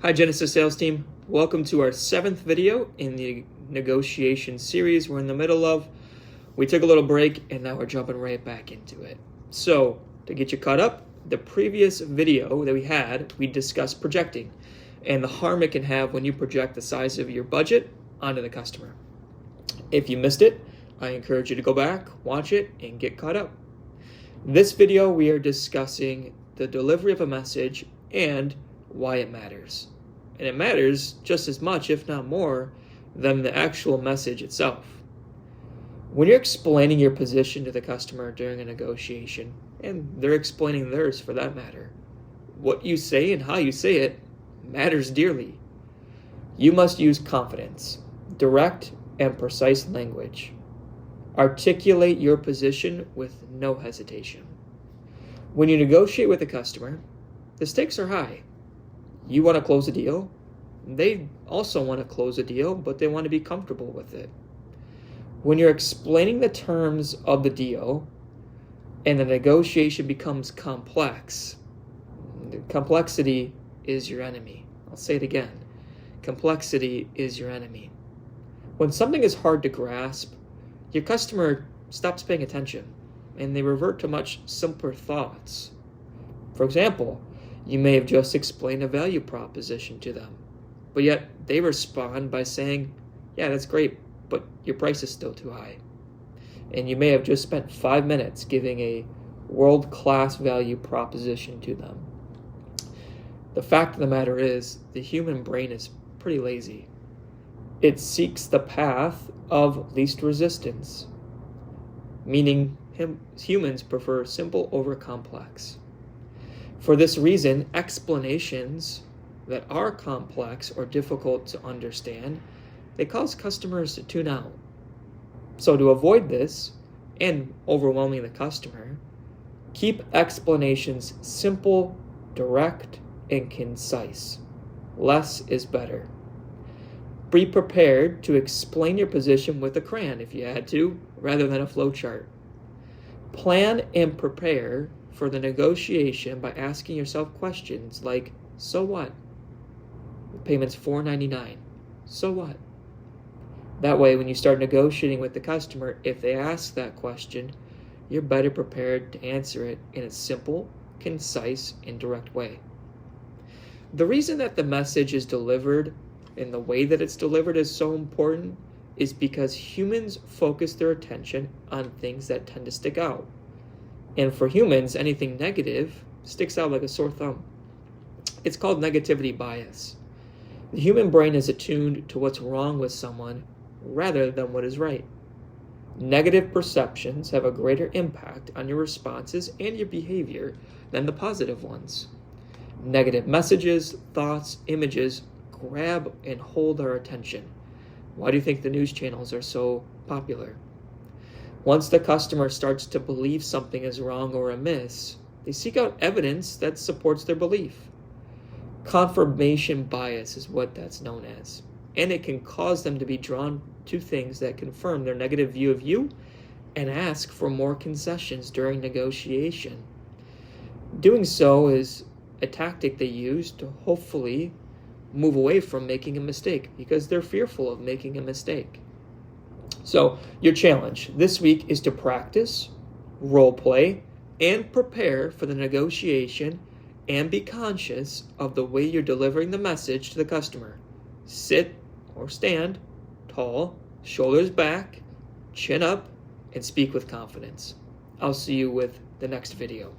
Hi Genesis Sales Team, welcome to our 7th video in the negotiation series we're in the middle of. We took a little break and now we're jumping right back into it. So to get you caught up, the previous video that we discussed projecting and the harm it can have when you project the size of your budget onto the customer. If you missed it, I encourage you to go back, watch it, and get caught up. This video we are discussing the delivery of a message and why it matters. And it matters just as much, if not more, than the actual message itself. When you're explaining your position to the customer during a negotiation, and they're explaining theirs for that matter, what you say and how you say it matters dearly. You must use confidence, direct and precise language. Articulate your position with no hesitation. When you negotiate with a customer, the stakes are high. You want to close a deal. They also want to close a deal, but they want to be comfortable with it. When you're explaining the terms of the deal and the negotiation becomes complex, the complexity is your enemy. I'll say it again. Complexity is your enemy. When something is hard to grasp, your customer stops paying attention and they revert to much simpler thoughts. For example, you may have just explained a value proposition to them, but yet they respond by saying, yeah, that's great, but your price is still too high. And you may have just spent 5 minutes giving a world-class value proposition to them. The fact of the matter is, the human brain is pretty lazy. It seeks the path of least resistance, meaning humans prefer simple over complex. For this reason, explanations that are complex or difficult to understand, they cause customers to tune out. So to avoid this and overwhelming the customer, keep explanations simple, direct, and concise. Less is better. Be prepared to explain your position with a crayon if you had to, rather than a flowchart. Plan and prepare for the negotiation by asking yourself questions like, so what? The payment's $4.99. So what? That way, when you start negotiating with the customer, if they ask that question, you're better prepared to answer it in a simple, concise, and direct way. The reason that the message is delivered and the way that it's delivered is so important is because humans focus their attention on things that tend to stick out. And for humans, anything negative sticks out like a sore thumb. It's called negativity bias. The human brain is attuned to what's wrong with someone rather than what is right. Negative perceptions have a greater impact on your responses and your behavior than the positive ones. Negative messages, thoughts, images grab and hold our attention. Why do you think the news channels are so popular? Once the customer starts to believe something is wrong or amiss, they seek out evidence that supports their belief. Confirmation bias is what that's known as, and it can cause them to be drawn to things that confirm their negative view of you and ask for more concessions during negotiation. Doing so is a tactic they use to hopefully move away from making a mistake because they're fearful of making a mistake. So your challenge this week is to practice, role play, and prepare for the negotiation and be conscious of the way you're delivering the message to the customer. Sit or stand tall, shoulders back, chin up, and speak with confidence. I'll see you with the next video.